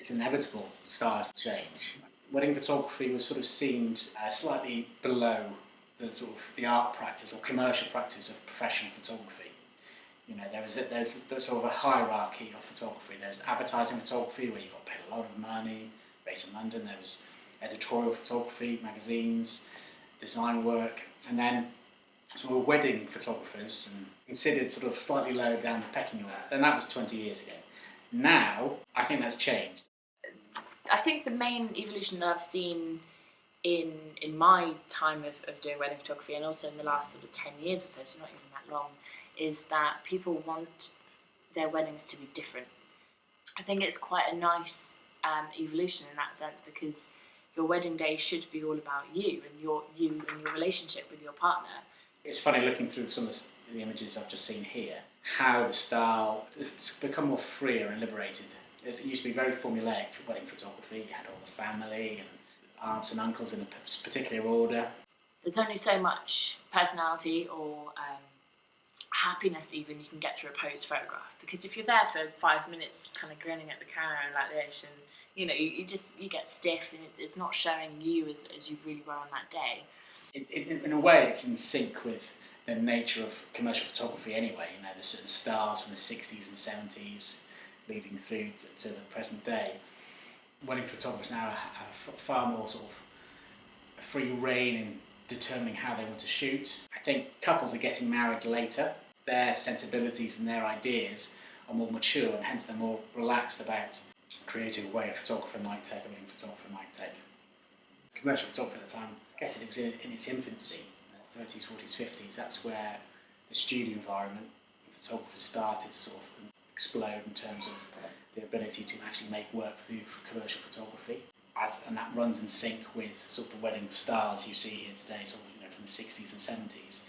it's inevitable stars change. Wedding photography was sort of seemed slightly below the art practice or commercial practice of professional photography. You know, there's sort of a hierarchy of photography. There's advertising photography where you've got to pay a lot of money, based in London. There was editorial photography, magazines, design work, and then sort of wedding photographers and considered sort of slightly lower down the pecking order. And that was 20 years ago. Now, I think that's changed. I think the main evolution that I've seen in my time of doing wedding photography, and also in the last sort of 10 years or so not even that long, is that people want their weddings to be different. I think it's quite a nice evolution in that sense, because your wedding day should be all about you and your relationship with your partner. It's funny looking through some of the images I've just seen here, how the style has become more freer and liberated. It used to be very formulaic for wedding photography. You had all the family and aunts and uncles in a particular order. There's only so much personality or happiness even you can get through a posed photograph, because if you're there for 5 minutes kind of grinning at the camera like this, and you know, you get stiff and it's not showing you as you really were on that day. In a way, it's in sync with the nature of commercial photography anyway. You know, there's certain stars from the 60s and 70s leading through to the present day. Wedding photographers now have far more sort of free rein in determining how they want to shoot. I think couples are getting married later. Their sensibilities and their ideas are more mature, and hence they're more relaxed about creating a way a photographer might take, a wedding photographer might take. Commercial photography at the time, I guess it was in its infancy, 30s, 40s, 50s. That's where the studio environment and photographers started to sort of explode in terms of the ability to actually make work for commercial photography. And that runs in sync with sort of the wedding stars you see here today, sort of, you know, from the 60s and 70s.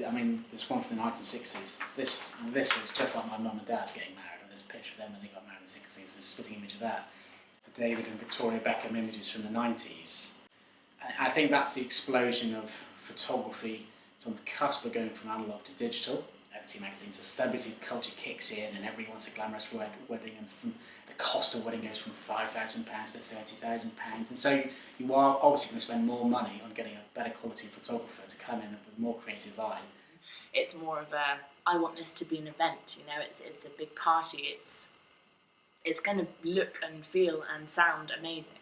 I mean, there's one from the 1960s. This was just like my mum and dad getting married, and there's a picture of them when they got married in the 60s. There's a splitting image of that. The David and Victoria Beckham images from the 90s. I think that's the explosion of photography. It's on the cusp of going from analogue to digital. Everyday magazines, the celebrity culture kicks in, and everyone wants a glamorous wedding, and the cost of a wedding goes from £5,000 to £30,000, and so you are obviously going to spend more money on getting a better quality photographer to come in with a more creative eye. It's more of a, I want this to be an event, you know, it's a big party, it's going to look and feel and sound amazing.